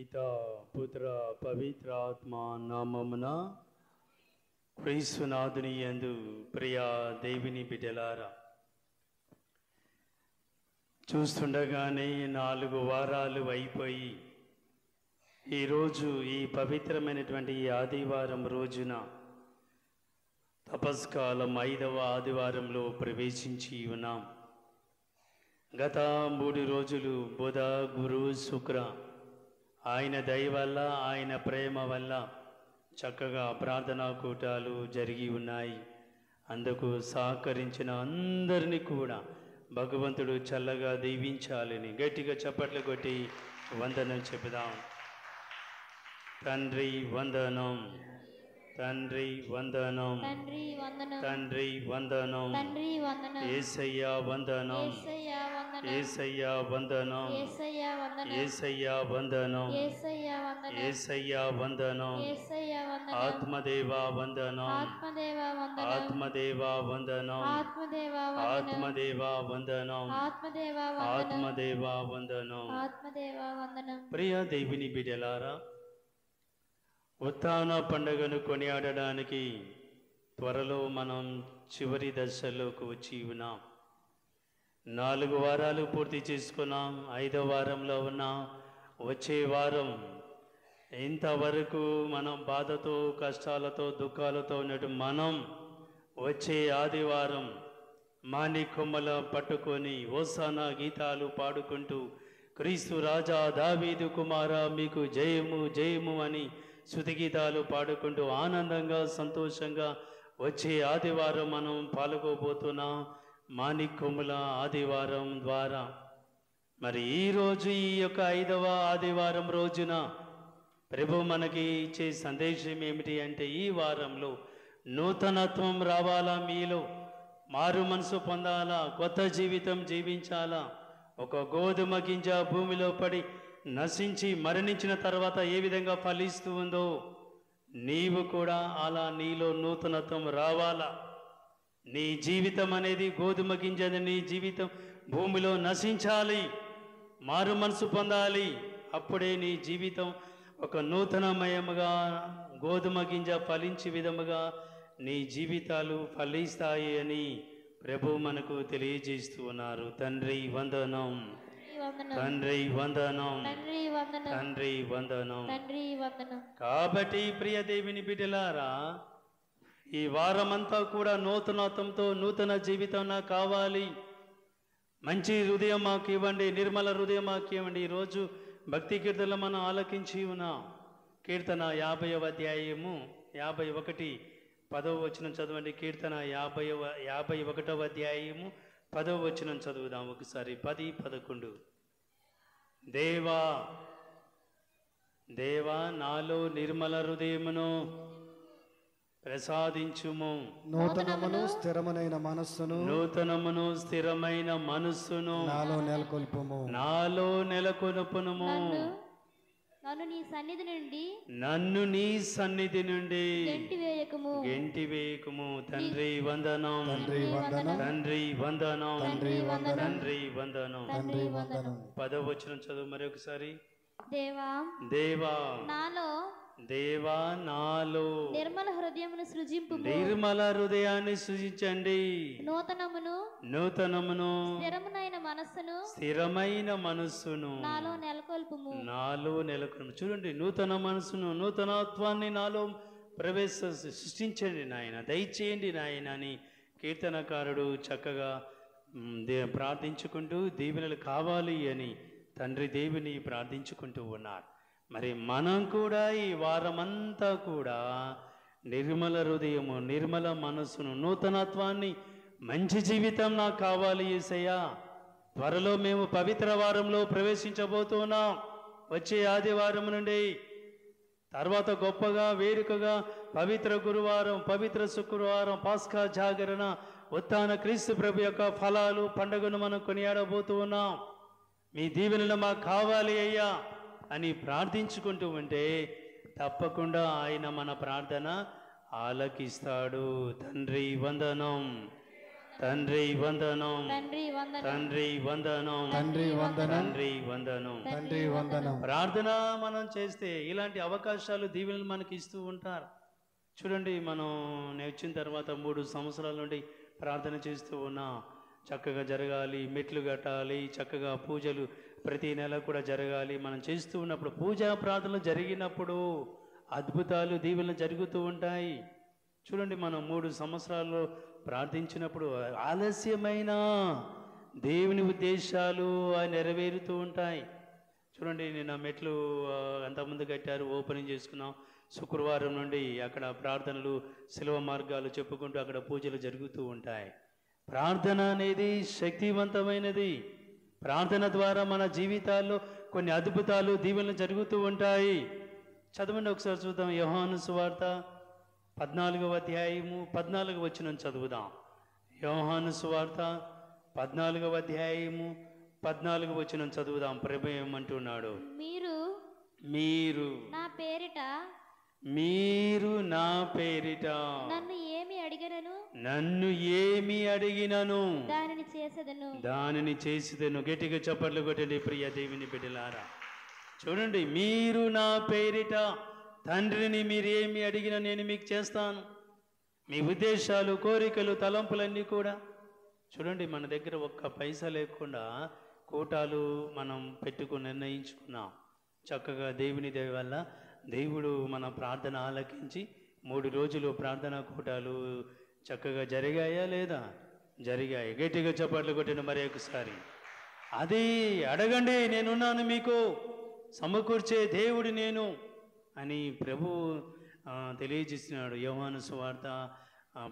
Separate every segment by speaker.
Speaker 1: పితా పుత్ర పవిత్ర ఆత్మ నామమున క్రీస్తునాథుని యందు ప్రియా దేవుని బిడ్డలారా, చూస్తుండగానే 4 వారాలు అయిపోయి ఈరోజు ఈ పవిత్రమైనటువంటి ఈ ఆదివారం రోజున తపస్కాలం 5వ ఆదివారంలో ప్రవేశించి ఉన్నాం. గత 3 రోజులు బుధ, గురు, శుక్ర ఆయన దయ వల్ల, ఆయన ప్రేమ వల్ల చక్కగా ప్రార్థనా కూటాలు జరిగి ఉన్నాయి. అందుకు సహకరించిన అందరినీ కూడా భగవంతుడు చల్లగా దీవించాలని గట్టిగా చప్పట్లు కొట్టి వందనం చెబుదాం. తండ్రి వందనం, తండ్రి వందనం, తండ్రి వందనం, యేసయ్య వందనం, యేసయ్య వందనం, యేసయ్య వందనం, యేసయ్య వందనం, ఆత్మదేవ వందనం, ఆత్మదేవ వందనం, ఆత్మదేవ వందనం, ఆత్మదేవ వందనం. ప్రియ దేవుని బిడ్డలారా, ఉత్థాన పండుగను కొనియాడడానికి త్వరలో మనం చివరి దశలోకి వచ్చి ఉన్నాం. 4 వారాలు పూర్తి చేసుకున్నాం. 5వ వారంలో ఉన్నాం. వచ్చే వారం ఇంతవరకు మనం బాధతో, కష్టాలతో, దుఃఖాలతో ఉన్నట్టు మనం వచ్చే ఆదివారం మాని కొమ్మల పట్టుకొని హోసానా గీతాలు పాడుకుంటూ క్రీస్తు రాజా దావీదు కుమార మీకు జయము జయము అని స్తుతిగీతాలు పాడుకుంటూ ఆనందంగా, సంతోషంగా వచ్చే ఆదివారం మనం పాల్గొబోతున్నాం. మాణిక్యముల ఆదివారం ద్వారా మరి ఈరోజు ఈ యొక్క 5వ ఆదివారం రోజున ప్రభు మనకి ఇచ్చే సందేశం ఏమిటి అంటే, ఈ వారంలో నూతనత్వం రావాలా, మీలో మారు మనసు పొందాలా, కొత్త జీవితం జీవించాలా. ఒక గోధుమ గింజ భూమిలో పడి నశించి మరణించిన తర్వాత ఏ విధంగా ఫలిస్తూ ఉందో, నీవు కూడా అలా నీలో నూతనత్వం రావాలా. నీ జీవితం అనేది గోధుమ గింజని, నీ జీవితం భూమిలో నశించాలి, మారు మనసు పొందాలి. అప్పుడే నీ జీవితం ఒక నూతనమయముగా, గోధుమ గింజ ఫలించే విధముగా నీ జీవితాలు ఫలిస్తాయి అని ప్రభు మనకు తెలియజేస్తూ ఉన్నారు. తండ్రి వందనం, తండ్రి వందనం, తండ్రి వందనం. కాబట్టి ప్రియ దేవుని బిడ్డలారా, ఈ వారమంతా కూడా నూతనత్వంతో నూతన జీవితం నాకు కావాలి. మంచి హృదయం మాకు ఇవ్వండి, నిర్మల హృదయం మాకు ఇవ్వండి. ఈరోజు భక్తి కీర్తనలు మనం ఆలకించి ఉన్నాం. కీర్తన 50వ అధ్యాయము 51 10వ వచనం చదవండి. కీర్తన 51వ అధ్యాయము 10వ వచనం చదువుదాం ఒకసారి. 10, 11. దేవా దేవా నాలో నిర్మల హృదయమును ప్రసాదించుము,
Speaker 2: నూతనమును స్థిరమైన మనస్సును,
Speaker 1: నూతనమును స్థిరమైన మనస్సును
Speaker 2: నాలో నెలకొల్పుము,
Speaker 1: నాలో నెలకొల్పుము.
Speaker 3: నన్ను నీ సన్నిధి నుండి,
Speaker 1: నన్ను నీ సన్నిధి నుండి
Speaker 3: గెంటివేయకుము.
Speaker 1: తండ్రి వందనం,
Speaker 2: తండ్రి వందనం,
Speaker 1: తండ్రి వందనం,
Speaker 2: తండ్రి వందనం,
Speaker 1: తండ్రి వందనం.
Speaker 2: తండ్రి వందనం.
Speaker 1: 10వ వచనం చదువు మరొకసారి.
Speaker 3: దేవా
Speaker 1: దేవా
Speaker 3: నాలో,
Speaker 1: దేవా నాలో
Speaker 3: నిర్మల హృదయమును సృజింపు,
Speaker 1: నిర్మల హృదయాన్ని సృజించండి,
Speaker 3: నూతనమును
Speaker 1: నూతనమును
Speaker 3: స్థిరమైన మనస్సును,
Speaker 1: స్థిరమైన మనస్సును
Speaker 3: నాలో నెలకొల్పుము,
Speaker 1: నాలో నెలకొల్పు. చూడండి, నూతన మనస్సును, నూతనత్వాన్ని నాలో సృష్టించండి నాయన, దయచేయండి నాయన అని కీర్తనకారుడు చక్కగా ప్రార్థించుకుంటూ దీవెనలు కావాలి అని తండ్రి దేవుని ప్రార్థించుకుంటూ ఉన్నారు. మరి మనం కూడా ఈ వారమంతా కూడా నిర్మల హృదయము, నిర్మల మనస్సును, నూతనత్వాన్ని, మంచి జీవితం నాకు కావాలి యేసయ్యా. త్వరలో మేము పవిత్ర వారంలో ప్రవేశించబోతున్నాం. వచ్చే ఆదివారం నుండి తర్వాత గొప్పగా వేడుకగా పవిత్ర గురువారం, పవిత్ర శుక్రవారం, పాస్కా జాగరణ, ఉత్థాన క్రీస్తు ప్రభు యొక్క ఫలాలు పండుగను మనం కొనియాడబోతూ ఉన్నాం. మీ దీవెనలు మాకు కావాలి అయ్యా అని ప్రార్థించుకుంటూ ఉంటే తప్పకుండా ఆయన మన ప్రార్థన ఆలకిస్తాడు. తండ్రి వందనం, తండ్రి వందనం,
Speaker 3: తండ్రి వందనం,
Speaker 1: తండ్రి వందనం,
Speaker 2: తండ్రి వందనం,
Speaker 1: తండ్రి వందనం.
Speaker 2: తండ్రి వందనం.
Speaker 1: ప్రార్థన మనం చేస్తే ఇలాంటి అవకాశాలు దీవెనలు మనకి ఇస్తూ ఉంటారు. చూడండి, మనం నేర్చిన తర్వాత 3 సంవత్సరాల నుండి ప్రార్థన చేస్తూ ఉన్నాం. చక్కగా జరగాలి, మెట్లు కట్టాలి, చక్కగా పూజలు ప్రతి నెల కూడా జరగాలి. మనం చేస్తూ ఉన్నప్పుడు పూజా ప్రార్థనలు జరిగినప్పుడు అద్భుతాలు దీవెనలు జరుగుతూ ఉంటాయి. చూడండి, మనం 3 సంవత్సరాలు ప్రార్థించినప్పుడు ఆలస్యమైన దేవుని ఉద్దేశాలు నెరవేరుతూ ఉంటాయి. చూడండి, నిన్న మెట్లు అంతకుముందు కట్టారు, ఓపెనింగ్ చేసుకున్నాం. శుక్రవారం నుండి అక్కడ ప్రార్థనలు, శిలువ మార్గాలు చెప్పుకుంటూ అక్కడ పూజలు జరుగుతూ ఉంటాయి. ప్రార్థన అనేది శక్తివంతమైనది. ప్రార్థన ద్వారా మన జీవితాల్లో కొన్ని అద్భుతాలు దీవెనలు జరుగుతూ ఉంటాయి. చదవండి ఒకసారి చూద్దాం. యోహాను సువార్త 14వ అధ్యాయము 14వ వచనం చదువుదాం. యోహాను సువార్త 14వ అధ్యాయము 14వ వచనం చదువుదాం. ప్రభు ఏమంటున్నాడు? మీరు
Speaker 3: నా పేరిట నన్ను ఏమి అడిగినను దానిని చేసేదను. గట్టిగా చప్పట్లు కొట్టండి ప్రియ దేవుని బిడ్డలారా. చూడండి, మీరు నా పేరిట తండ్రిని మీరేమి అడిగినా నేను మీకు చేస్తాను. మీ ఉద్దేశాలు, కోరికలు, తలంపులన్నీ కూడా. చూడండి, మన దగ్గర ఒక్క పైసా లేకుండా కూటాలు మనం పెట్టుకుని నిర్ణయించుకున్నాం. చక్కగా దేవుని దయ వల్ల దేవుడు మన ప్రార్థన ఆలకించి 3 రోజులు ప్రార్థనా కూటాలు చక్కగా జరిగాయా లేదా? జరిగాయి. గట్టిగా చప్పట్లు కొట్టిన మరి ఒకసారి. అది అడగండి, నేనున్నాను, మీకు సమకూర్చే దేవుడు నేను అని ప్రభు తెలియజేస్తున్నాడు. యోహాను సువార్త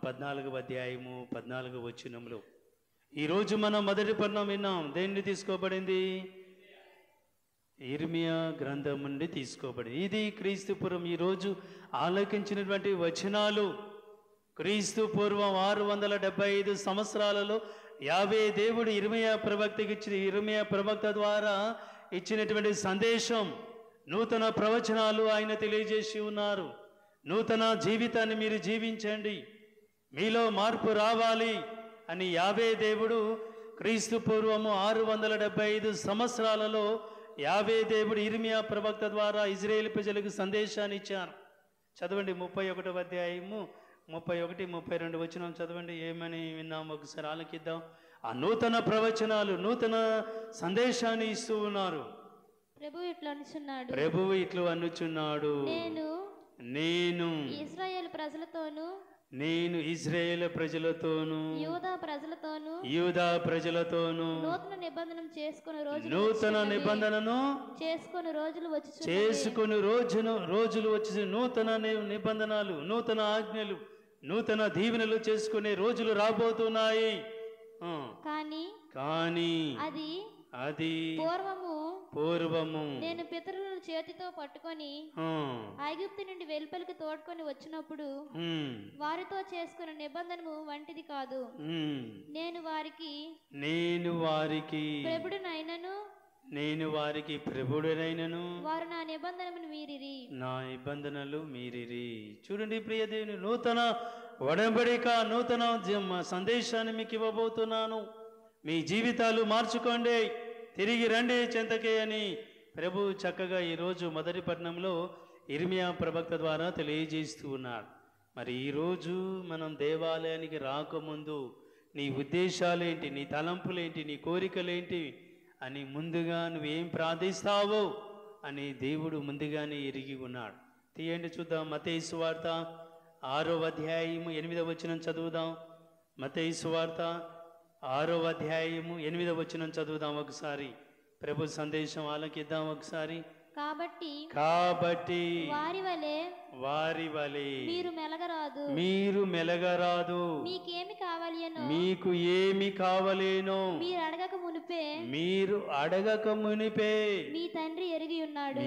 Speaker 3: 14వ అధ్యాయము 14వ వచనంలో. ఈరోజు మనం మొదటి పట్టణం విన్నాం. దేన్ని తీసుకోబడింది? ఇర్మియా గ్రంథం నుండి తీసుకోబడింది. ఇది క్రీస్తుపురం ఈరోజు ఆలోకించినటువంటి వచనాలు. క్రీస్తు పూర్వం 675 సంవత్సరాలలో యావే దేవుడు ఇర్మియా ప్రవక్తకి ఇర్మియా ప్రవక్త ద్వారా ఇచ్చినటువంటి సందేశం, నూతన ప్రవచనాలు ఆయన తెలియజేసి ఉన్నారు. నూతన జీవితాన్ని మీరు జీవించండి, మీలో మార్పు రావాలి అని యావే దేవుడు క్రీస్తు పూర్వము 675 సంవత్సరాలలో యావే దేవుడు ఇర్మియా ప్రవక్త ద్వారా ఇజ్రాయేల్ ప్రజలకు సందేశాన్ని ఇచ్చారు. చదవండి 31వ అధ్యాయము 31, 32 వచనం చదవండి. ఏమని విన్నాము ఒకసారి ఆలకిద్దాం. ఆ నూతన ప్రవచనాలు, నూతన సందేశాన్ని ఇస్తూ ఉన్నారు. ప్రభువు ఇట్లు అనుచున్నాడు, నేను ఇశ్రాయేలు ప్రజలతోను యూదా ప్రజలతోను నూతన నిబంధనను చేసుకుని రోజులు వచ్చి నూతన నిబంధనలు, నూతన ఆజ్ఞలు, నూతన దీవెనలు చేసుకునే రోజులు రాబోతున్నాయి. కానీ అది పూర్వము నేను పితరులను చేతితో పట్టుకొని ఐగుప్తు నుండి వెలుపలికి తోడ్కొని వచ్చినప్పుడు వారితో చేసుకున్న నిబంధనము వంటిది కాదు. నేను వారికి ప్రభుడునైనను వారు నా నిబంధనలు మీరిరి. చూడండి ప్రియ దేవుని, నూతన ఒడంబడిక, నూతన సందేశాన్ని మీకు ఇవ్వబోతున్నాను. మీ జీవితాలు మార్చుకోండి, తిరిగి రండి చెంతకే అని ప్రభు చక్కగా ఈరోజు మొదటి పట్టణంలో ఇర్మియా ప్రవక్త ద్వారా తెలియజేస్తూ ఉన్నారు. మరి ఈరోజు మనం దేవాలయానికి రాకముందు నీ ఉద్దేశాలేంటి, నీ తలంపులేంటి, నీ కోరికలేంటి అని ముందుగా నువ్వేం ప్రార్థిస్తావో అని దేవుడు ముందుగానే ఎరిగి ఉన్నాడు. తీయండి చూద్దాం. మత్తయి సువార్త 6వ అధ్యాయము 8వ వచనం చదువుదాం. మత్తయి సువార్త 6వ అధ్యాయము 8వ వచనం చదువుదాం ఒకసారి. ప్రభు సందేశం ఆలకిద్దాం ఒకసారి. కాబట్టి వారి వలె మీరు మెలగరాదు. మీకు ఏమి కావాలేనో మీరు అడగక మునిపే మీ తండ్రి ఎరిగి ఉన్నాడు.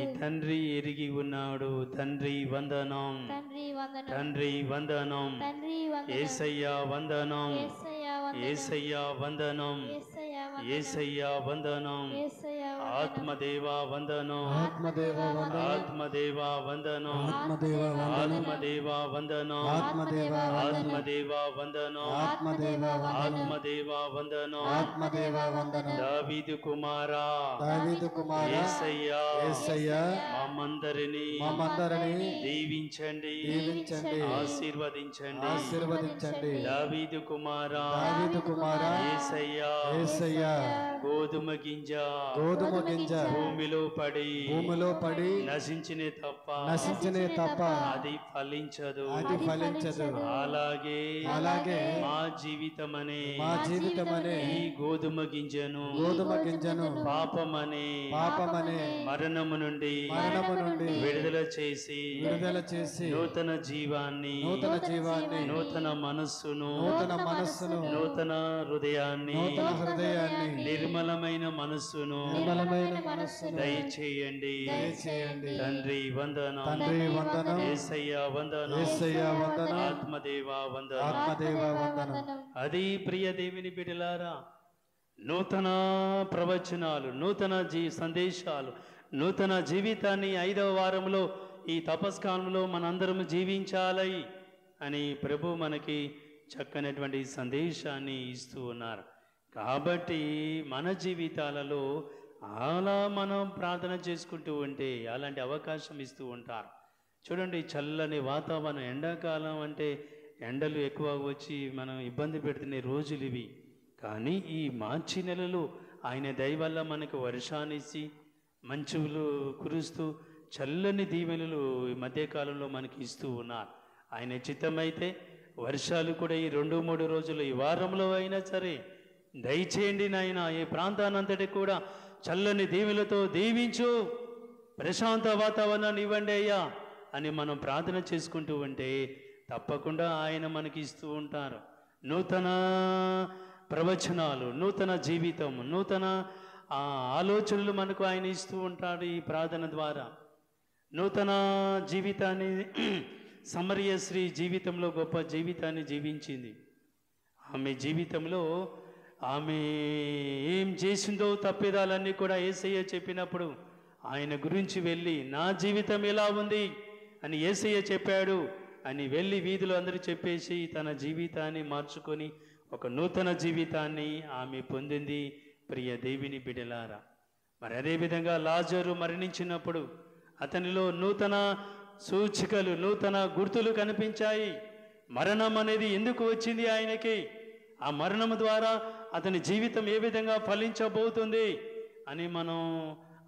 Speaker 3: తండ్రి వందనం, తండ్రి వందనం, యేసయ్యా వందనం, యేసయ్యా వందనం, యేసయ్యా వందనం, ఆత్మదేవా వందనం,
Speaker 2: ఆత్మదేవ వందనం
Speaker 1: ఆత్మదేవ వందనం
Speaker 2: ఆత్మదేవ వందనం
Speaker 1: ఆత్మదేవ వందనం
Speaker 2: ఆత్మదేవ
Speaker 1: ఆత్మదేవ వందనం
Speaker 2: ఆత్మదేవ వందనం
Speaker 1: ఆత్మదేవ వందనం
Speaker 2: ఆత్మదేవ వందనం
Speaker 1: దావీదు కుమారా
Speaker 2: దావీదు కుమార
Speaker 1: యేసయ్యా
Speaker 2: యేసయ్య
Speaker 1: మమ్మందరిని దీవించండి
Speaker 2: దీవించండి
Speaker 1: ఆశీర్వదించండి
Speaker 2: ఆశీర్వదించండి
Speaker 1: దావీదు కుమారా
Speaker 2: దావీదు కుమార
Speaker 1: యేసయ్యా
Speaker 2: యేసయ్య
Speaker 1: గోధుమ గింజ
Speaker 2: భూమిలో పడి
Speaker 1: నశించినే తప్ప అది ఫలించదు అలాగే మా జీవితమనే ఈ గోధుమ గింజను పాపమనే మరణము నుండి విడుదల చేసి నూతన జీవాన్ని నూతన మనస్సును నూతన హృదయాన్ని నిర్మలమైన మనస్సును దయచేయండి తండ్రి వందనం యేసయ్య వందనం ఆత్మదేవ వందనం అది ప్రియ దేవుని బిడ్డలారా నూతన ప్రవచనాలు నూతన సందేశాలు నూతన జీవితాన్ని 5వ వారంలో ఈ తపస్కాలంలో మనందరం జీవించాలి అని ప్రభు మనకి చక్కనటువంటి సందేశాన్ని ఇస్తూ ఉన్నారు. కాబట్టి మన జీవితాలలో అలా మనం ప్రార్థన చేసుకుంటూ ఉంటే అలాంటి అవకాశం ఇస్తూ ఉంటారు. చూడండి, చల్లని వాతావరణం, ఎండాకాలం అంటే ఎండలు ఎక్కువ వచ్చి మనం ఇబ్బంది పెడుతున్న రోజులు ఇవి. కానీ ఈ మార్చి నెలలో ఆయన దయ వల్ల మనకు వర్షాన్నిచ్చి మంచులు కురుస్తూ చల్లని దీవెనలు ఈ మధ్యకాలంలో మనకి ఇస్తూ ఉన్నారు. ఆయన చిత్తమైతే వర్షాలు కూడా ఈ 2-3 రోజులు ఈ వారంలో అయినా సరే దయచేయండి నాయన. ఈ ప్రాంతానంతటి కూడా చల్లని దీవెనలతో దీవించు, ప్రశాంత వాతావరణాన్ని ఇవ్వండి అయ్యా అని మనం ప్రార్థన చేసుకుంటూ ఉంటే తప్పకుండా ఆయన మనకి ఇస్తూ ఉంటారు. నూతన ప్రవచనాలు, నూతన జీవితం, నూతన ఆలోచనలు మనకు ఆయన ఇస్తూ ఉంటాడు. ఈ ప్రార్థన ద్వారా నూతన జీవితాన్ని సమరయ స్త్రీ జీవితంలో గొప్ప జీవితాన్ని జీవించింది. ఆమె జీవితంలో ఆమె ఏం చేసిందో తప్పిదాలన్నీ కూడా యేసయ్య చెప్పినప్పుడు ఆయన గురించి వెళ్ళి నా జీవితం ఎలా ఉంది అని యేసయ్య చెప్పాడు అని వెళ్ళి వీధులు అందరూ చెప్పేసి తన జీవితాన్ని మార్చుకొని ఒక నూతన జీవితాన్ని ఆమె పొందింది. ప్రియ దేవుని బిడ్డలారా, మరి అదేవిధంగా లాజరు మరణించినప్పుడు అతనిలో నూతన సూచికలు, నూతన గుర్తులు కనిపించాయి. మరణం అనేది ఎందుకు వచ్చింది ఆయనకి, ఆ మరణం ద్వారా అతని జీవితం ఏ విధంగా ఫలించబోతుంది అని మనం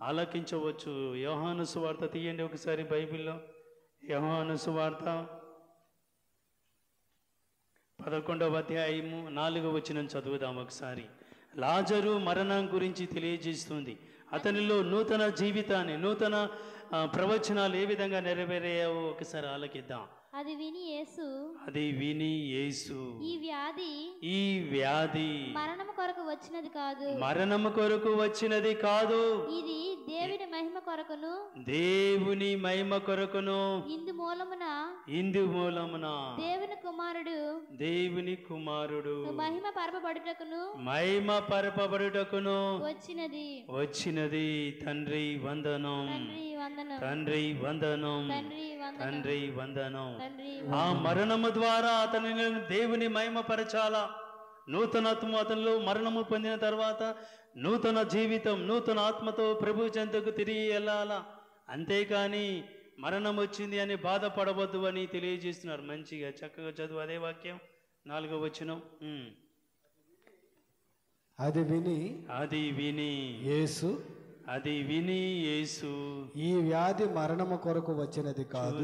Speaker 1: ఆలకించవచ్చు. యోహాను సువార్త తీయండి ఒకసారి బైబిల్లో. యోహాను సువార్త 11వ అధ్యాయము 4వ వచనం చదువుదాం ఒకసారి. లాజరు మరణం గురించి తెలియజేస్తుంది. అతనిలో నూతన జీవితాన్ని, నూతన ప్రవచనాలు ఏ విధంగా నెరవేరాయో ఒకసారి ఆలకిద్దాం.
Speaker 3: అది విని యేసు
Speaker 1: ఈ వ్యాధి
Speaker 3: మరణము కొరకు వచ్చినది
Speaker 1: కాదు,
Speaker 3: ఇది దేవుని
Speaker 1: మహిమ కొరకును
Speaker 3: ఇందు మూలమున
Speaker 1: దేవుని కుమారుడు
Speaker 3: మహిమ
Speaker 1: పరపబడుటకును
Speaker 3: వచ్చినది.
Speaker 1: తండ్రి వందనం. ఆ మరణము ద్వారా అతనిని దేవుని మహిమపరచాలా. నూతనత్వం అతనిలో మరణము పొందిన తర్వాత నూతన జీవితం, నూతన ఆత్మతో ప్రభు చెంతకు తిరిగి వెళ్ళాలా. అంతేకాని మరణం వచ్చింది అని బాధపడవద్దు అని తెలియజేస్తున్నారు. మంచిగా చక్కగా చదువు అదే వాక్యం 4వ వచనం.
Speaker 2: అది విని యేసు ఈ వ్యాధి మరణము కొరకు వచ్చినది కాదు,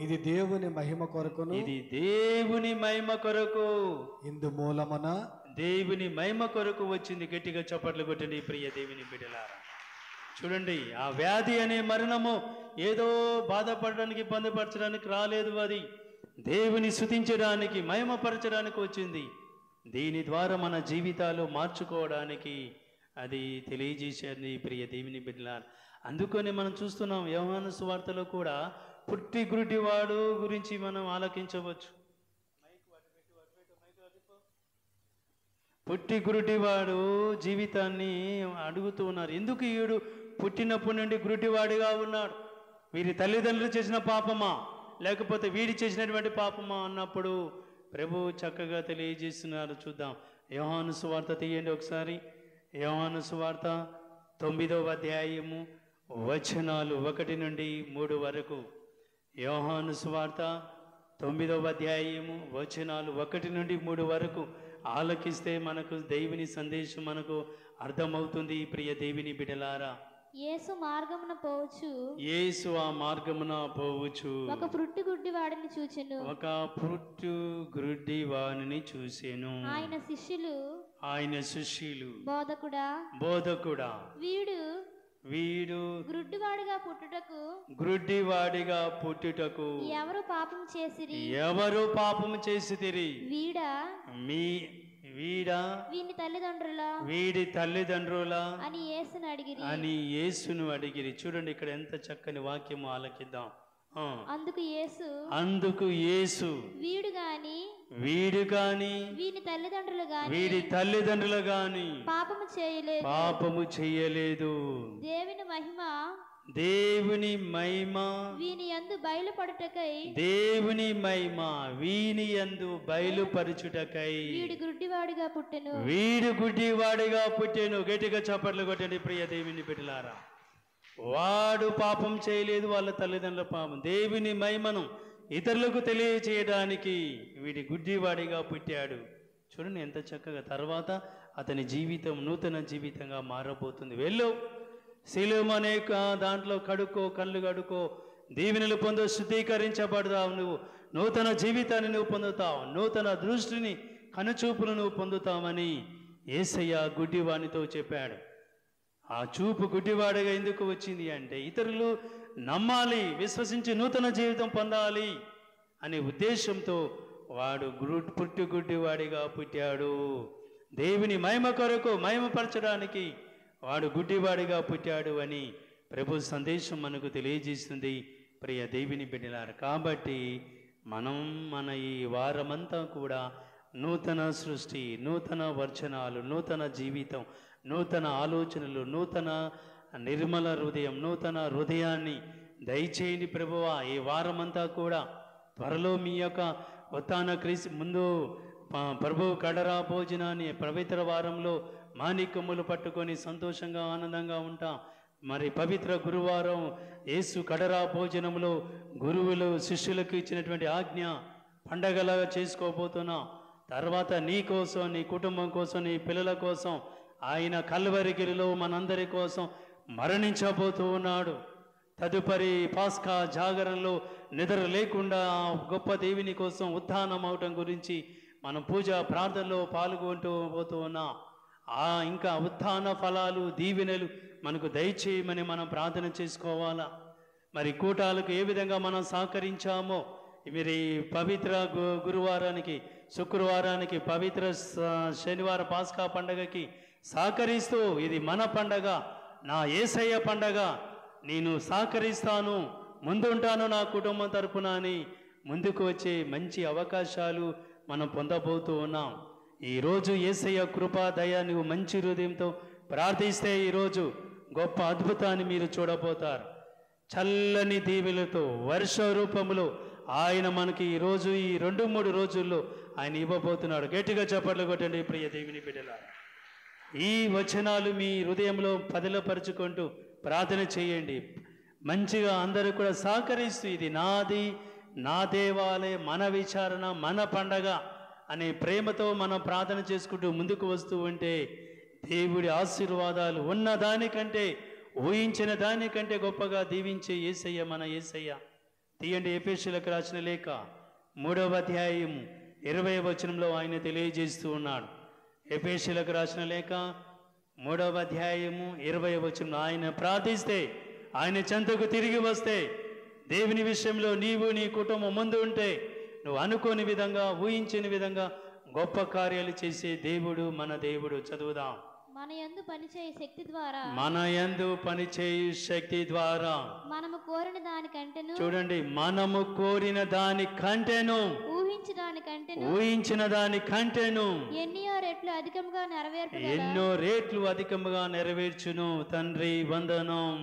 Speaker 2: ఇది దేవుని మహిమ కొరకు, ఇందు మూలమున
Speaker 1: దేవుని మహిమ కొరకు వచ్చింది. గట్టిగా చప్పట్లు కొట్టండి ప్రియ దేవుని బిడ్డలారా. చూడండి, ఆ వ్యాధి అనే మరణము ఏదో బాధపడడానికి, ఇబ్బందిపరచడానికి రాలేదు. అది దేవుని స్తుతించడానికి, మహిమపరచడానికి వచ్చింది. దీని ద్వారా మన జీవితాలు మార్చుకోవడానికి అది తెలియజేసేది ప్రియ దేవుని బిడ్డలారా. అందుకని మనం చూస్తున్నాం యోహాను సువార్తలో కూడా పుట్టి గుడ్డివాడు గురించి మనం ఆలకించవచ్చు. పుట్టి గురుడివాడు జీవితాన్ని అడుగుతూ ఉన్నారు. ఎందుకు ఈడు పుట్టినప్పటి నుండి గురుడివాడిగా ఉన్నాడు? వీరి తల్లిదండ్రులు చేసిన పాపమా, లేకపోతే వీడి చేసినటువంటి పాపమా అన్నప్పుడు ప్రభు చక్కగా తెలియజేస్తున్నారు. చూద్దాం. యోహాను సువార్త తీయండి ఒకసారి. యోహాను సువార్త 9వ అధ్యాయము వచనాలు 1 నుండి 3 వరకు. యోహాను సువార్త 9వ అధ్యాయము వచనాలు 1 నుండి 3 వరకు ఆలకిస్తే మనకు దేవుని సందేశం మనకు అర్థమవుతుంది. ప్రియ దేవుని బిడ్డలారా,
Speaker 3: యేసు మార్గమున పోవచ్చు,
Speaker 1: యేసు ఆ మార్గమున పోవచ్చు
Speaker 3: ఒక పుట్టి గుడ్డి వాడిని చూచెను.
Speaker 1: ఒక పుట్టు గుడ్డి వానిని చూసెను.
Speaker 3: ఆయన శిష్యులు
Speaker 1: బోధకుడా వీడు
Speaker 3: గుడ్డివాడిగా
Speaker 1: పుట్టుటకు
Speaker 3: ఎవరు
Speaker 1: పాపము చేసిరి? వీడి తల్లిదండ్రుల అని యేసును అడిగిరి. చూడండి, ఇక్కడ ఎంత చక్కని వాక్యము ఆలకిద్దాం. అందుకు యేసు వీడు గాని వీడి తల్లిదండ్రులు గాని పాపము చేయలేదు. దేవుని మహిమ దేవుని మహిమ వీని యందు బయలుపరచుటకై వీడు గుడ్డివాడిగా పుట్టెను. గట్టిగా చప్పట్లు కొట్టండి ప్రియ దేవుని బిడ్డలారా. వాడు పాపం చేయలేదు, వాళ్ళ తల్లిదండ్రుల పాపం. దేవుని మహిమను ఇతరులకు తెలియచేయడానికి వీడి గుడ్డివాడిగా పుట్టాడు. చూడండి ఎంత చక్కగా. తర్వాత అతని జీవితం నూతన జీవితంగా మారబోతుంది. వెళ్ళు, శిలువ అనే దాంట్లో కడుక్కో, కళ్ళు కడుక్కో, దీవెనలు పొందు, శుద్ధీకరించబడతావు. నువ్వు నూతన జీవితాన్ని నువ్వు పొందుతావు, నూతన దృష్టిని, కనుచూపును నువ్వు పొందుతావని యేసయ్య గుడ్డివానితో చెప్పాడు. ఆ చూపు గుడ్డివాడిగా ఎందుకు వచ్చింది అంటే ఇతరులు నమ్మాలి, విశ్వసించి నూతన జీవితం పొందాలి అనే ఉద్దేశంతో వాడు పుట్టి గుడ్డివాడిగా పుట్టాడు. దేవుని మహిమ కొరకు మహిమపరచడానికి వాడు గుడ్డివాడిగా పుట్టాడు అని ప్రభు సందేశం మనకు తెలియజేస్తుంది. ప్రియ దేవుని బిడ్డలారా, కాబట్టి మన ఈ వారమంతా కూడా నూతన సృష్టి, నూతన వర్చనాలు, నూతన జీవితం, నూతన ఆలోచనలు, నూతన నిర్మల హృదయం, నూతన హృదయాన్ని దయచేయండి ప్రభువా. ఈ వారమంతా కూడా త్వరలో మీ యొక్క ఉత్థాన క్రీస్తు ముందు ప్రభు కడరా భోజనాన్ని పవిత్ర వారంలో మాణిక్యములు పట్టుకొని సంతోషంగా ఆనందంగా ఉంటాం. మరి పవిత్ర గురువారం యేసు కడరా భోజనంలో గురువులు శిష్యులకు ఇచ్చినటువంటి ఆజ్ఞ పండగలాగా చేసుకోబోతున్నాం. తర్వాత నీ కోసం, నీ కుటుంబం కోసం, నీ పిల్లల కోసం ఆయన కల్వరిగిరిలో మనందరి కోసం మరణించబోతూ ఉన్నాడు. తదుపరి పాస్కా జాగరణలో నిద్ర లేకుండా గొప్ప దేవుని కోసం ఉత్థానం అవటం గురించి మనం పూజ ప్రార్థనలో పాల్గొంటూ పోతూ ఉన్నాం. ఇంకా ఉత్థాన ఫలాలు, దీవెనలు మనకు దయచేయమని మనం ప్రార్థన చేసుకోవాలా. మరి కూటాలకు ఏ విధంగా మనం సహకరించామో, మీరు పవిత్ర గురువారానికి, శుక్రవారానికి, పవిత్ర శనివార పాస్కా పండగకి సహకరిస్తూ ఇది మన పండగ, నా యేసయ్య పండగ, నేను సహకరిస్తాను, ముందుంటాను నా కుటుంబం తరపున అని ముందుకు వచ్చే మంచి అవకాశాలు మనం పొందబోతూ ఉన్నాం. ఈరోజు యేసయ్య కృపా దయ నువ్వు మంచి హృదయంతో ప్రార్థిస్తే ఈరోజు గొప్ప అద్భుతాన్ని మీరు చూడబోతారు. చల్లని దీవెలతో వర్ష రూపంలో ఆయన మనకి ఈరోజు ఈ 2-3 రోజుల్లో ఆయన ఇవ్వబోతున్నాడు. గట్టిగా చప్పట్లు కొట్టండి ప్రియ దేవుని బిడ్డలారా. ఈ వచనాలు మీ హృదయంలో పదిలపరుచుకుంటూ ప్రార్థన చేయండి. మంచిగా అందరూ కూడా సహకరిస్తూ ఇది నాది, నా దేవాలయం, మన విచారణ, మన పండగ అనే ప్రేమతో మనం ప్రార్థన చేసుకుంటూ ముందుకు వస్తూ ఉంటే దేవుడి ఆశీర్వాదాలు ఉన్న దానికంటే, ఊహించిన దానికంటే గొప్పగా దీవించే యేసయ్య మన యేసయ్య. తీయండి, ఎఫెసీయులకు రాసిన లేఖ 3వ అధ్యాయం 20వ వచనంలో ఆయన తెలియజేస్తూ ఉన్నాడు. ఎఫెసీయులకు రాసిన లేఖ 3వ అధ్యాయము 20వ వచనం, ఆయన ప్రార్థిస్తే, ఆయన చెంతకు తిరిగి వస్తే, దేవుని విషయంలో నీవు నీ కుటుంబం ముందు ఉంటే నువ్వు అనుకోని విధంగా, ఊహించిన విధంగా గొప్ప కార్యాలు చేసే దేవుడు మన దేవుడు. చదువుదాం.
Speaker 3: మన యందు పనిచేయు శక్తి ద్వారా
Speaker 1: మన యందు పనిచేయు శక్తి ద్వారా
Speaker 3: మనము కోరిన దానికంటేను
Speaker 1: చూడండి, మనము కోరిన దానికంటేను ఊహించిన దానికంటేను
Speaker 3: ఎన్నో రెట్లు అధికముగా
Speaker 1: ఎన్నో రేట్లు అధికముగా నెరవేర్చును. తండ్రి వందనం,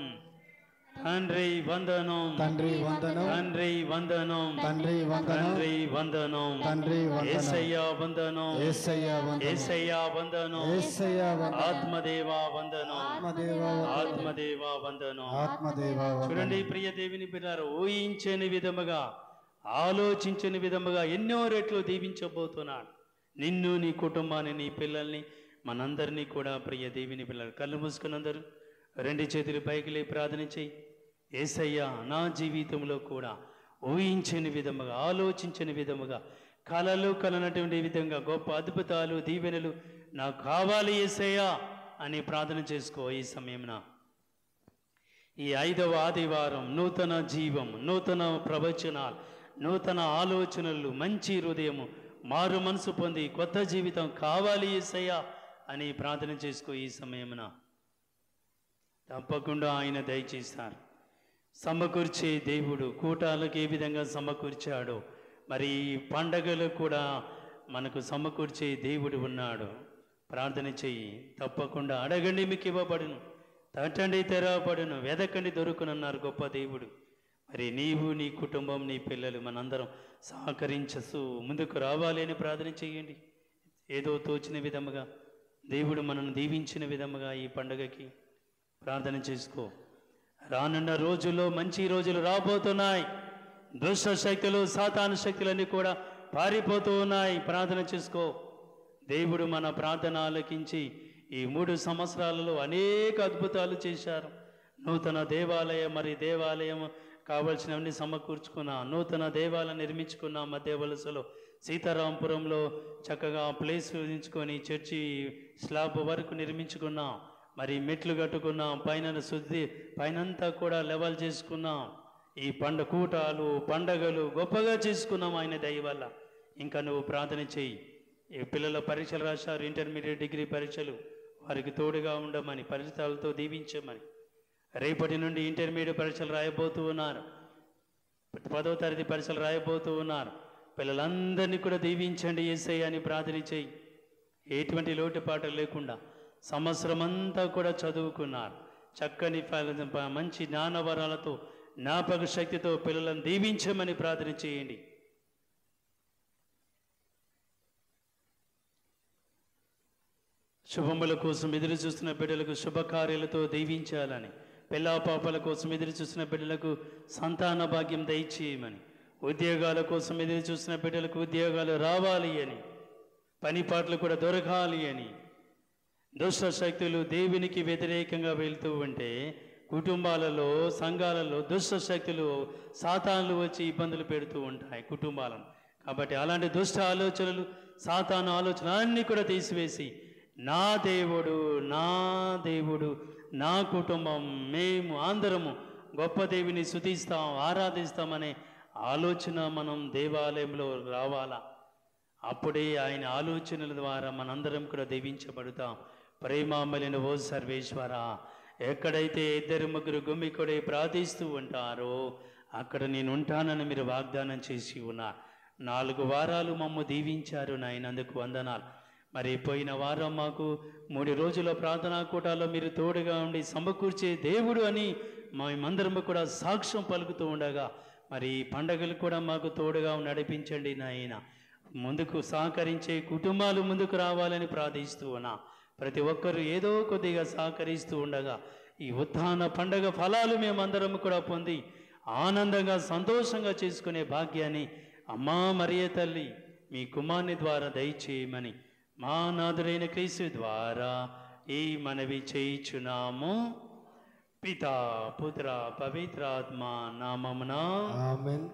Speaker 1: తండ్రి వందనం,
Speaker 2: తండ్రి వందనం,
Speaker 1: తండ్రి వందనం,
Speaker 2: తండ్రి వందనం,
Speaker 1: తండ్రి వందనం,
Speaker 2: తండ్రి వందనం,
Speaker 1: యేసయ్య వందనం,
Speaker 2: యేసయ్య వందనం,
Speaker 1: యేసయ్య వందనం,
Speaker 2: యేసయ్య వందనం,
Speaker 1: ఆత్మదేవ వందనం,
Speaker 2: ఆత్మదేవ
Speaker 1: ఆత్మదేవ వందనం.
Speaker 2: ఆత్మదేవ
Speaker 1: చూడండి ప్రియ దేవుని పిల్లలు, ఊహించని విధముగా, ఆలోచించని విధముగా ఎన్నో రెట్లు దీవించబోతున్నాడు నిన్ను, నీ కుటుంబాన్ని, నీ పిల్లల్ని, మనందరినీ కూడా. ప్రియ దేవుని పిల్లలు, కళ్ళు మూసుకున్నందరూ రెండు చేతులు పైకి లేపి ప్రార్థన చేయి. యేసయ్య, నా జీవితంలో కూడా ఊహించని విధముగా, ఆలోచించని విధముగా, కలలు కలనటువంటి విధంగా గొప్ప అద్భుతాలు, దీవెనలు నాకు కావాలి యేసయ్య అని ప్రార్థన చేసుకో. ఈ సమయమున ఈ 5వ ఆదివారం నూతన జీవం, నూతన ప్రవచనాలు, నూతన ఆలోచనలు, మంచి హృదయము, మారు మనసు పొంది కొత్త జీవితం కావాలి యేసయ్య అని ప్రార్థన చేసుకో. ఈ సమయమున తప్పకుండా ఆయన దయచేస్తారు. సమకూర్చే దేవుడు కూటాలకు ఏ విధంగా సమకూర్చాడో మరి ఈ పండగలు కూడా మనకు సమకూర్చే దేవుడు ఉన్నాడు. ప్రార్థన చెయ్యి. తప్పకుండా అడగండి మీకు ఇవ్వబడును, తట్టండి తెరవబడును, వెదకండి దొరుకునన్నారు గొప్ప దేవుడు. మరి నీవు, నీ కుటుంబం, నీ పిల్లలు మనందరం సహకరించసు ముందుకు రావాలి అని ప్రార్థన చేయండి. ఏదో తోచిన విధముగా, దేవుడు మనను దీవించిన విధముగా ఈ పండుగకి ప్రార్థన చేసుకో. రానున్న రోజుల్లో మంచి రోజులు రాబోతున్నాయి. దుష్ట శక్తులు, సాతాను శక్తులన్నీ కూడా పారిపోతూ ఉన్నాయి. ప్రార్థన చేసుకో. దేవుడు మన ప్రార్థన ఆలకించి ఈ 3 సంవత్సరాలలో అనేక అద్భుతాలు చేశారు. నూతన దేవాలయం, మరి దేవాలయం కావలసినవన్నీ సమకూర్చుకున్నా, నూతన దేవాలయం నిర్మించుకున్న మధ్య వలసలో సీతారాంపురంలో చక్కగా ప్లేస్ ఉంచుకొని చర్చి స్లాబ్ వరకు నిర్మించుకున్నాం. మరి మెట్లు కట్టుకున్నాం, పైనంతా కూడా లెవెల్ చేసుకున్నాం. ఈ కూటాలు, పండగలు గొప్పగా చేసుకున్నాం ఆయన దయ వల్ల. ఇంకా నువ్వు ప్రార్థన చెయ్యి. ఈ పిల్లల పరీక్షలు రాశారు, ఇంటర్మీడియట్, డిగ్రీ పరీక్షలు, వారికి తోడుగా ఉండమని, ఫలితాలతో దీవించమని. రేపటి నుండి ఇంటర్మీడియట్ పరీక్షలు రాయబోతూ ఉన్నారు, 10వ తరగతి పరీక్షలు రాయబోతూ ఉన్నారు. పిల్లలందరినీ కూడా దీవించండి యేసయ్య అని ప్రార్థన చెయ్యి. ఎటువంటి లోటుపాటు లేకుండా సంవత్సరం అంతా కూడా చదువుకున్నారు. చక్కని మంచి జ్ఞానవరాలతో, జ్ఞాపక శక్తితో పిల్లలను దీవించమని ప్రార్థన చేయండి. శుభముల కోసం ఎదురు చూస్తున్న బిడ్డలకు శుభకార్యాలతో దీవించాలని, పిల్లా పాపల కోసం ఎదురు చూస్తున్న బిడ్డలకు సంతాన భాగ్యం దయచేయమని, ఉద్యోగాల కోసం ఎదురు చూస్తున్న బిడ్డలకు ఉద్యోగాలు రావాలి అని, పనిపాట్లు కూడా దొరకాలి అని. దుష్ట శక్తులు దేవునికి వ్యతిరేకంగా వెళ్తూ ఉంటే కుటుంబాలలో, సంఘాలలో దుష్ట శక్తులు, సాతానులు వచ్చి ఇబ్బందులు పెడుతూ ఉంటాయి కుటుంబాలను. కాబట్టి అలాంటి దుష్ట ఆలోచనలు, సాతాను ఆలోచనలు అన్నీ కూడా తీసివేసి, నా దేవుడు, నా దేవుడు, నా కుటుంబం, మేము అందరము గొప్ప దేవుని స్తుతిస్తాం, ఆరాధిస్తామనే ఆలోచన మనం దేవాలయంలో రావాలా. అప్పుడే ఆయన ఆలోచనల ద్వారా మనందరం కూడా దీవించబడతాం. ప్రేమామలిన ఓ సర్వేశ్వర, ఎక్కడైతే 2-3 గుమ్మికొడే ప్రార్థిస్తూ ఉంటారో అక్కడ నేను ఉంటానని మీరు వాగ్దానం చేసి ఉన్నారు. 4 వారాలు మమ్ము దీవించారు నాయన, అందుకు వందనాలు. మరి పోయిన వారం మాకు 3 రోజుల ప్రార్థనా కూటాల్లో మీరు తోడుగా ఉండి సమకూర్చే దేవుడు అని మేమందరము కూడా సాక్ష్యం పలుకుతూ ఉండగా, మరి ఈ పండగలు కూడా మాకు తోడుగా నడిపించండి నాయన. ముందుకు సహకరించే కుటుంబాలు ముందుకు రావాలని ప్రార్థిస్తూ ఉన్నా. ప్రతి ఒక్కరూ ఏదో కొద్దిగా సహకరిస్తూ ఉండగా ఈ ఉత్థాన పండగ ఫలాలు మేమందరం కూడా పొంది ఆనందంగా, సంతోషంగా చేసుకునే భాగ్యాన్ని అమ్మా మరియ తల్లి మీ కుమారుని ద్వారా దయచేయమని మా నాథుడైన క్రీస్తు ద్వారా ఈ మనవి చేయుచున్నాము. పితా, పుత్ర, పవిత్రాత్మ నామమున ఆమేన్.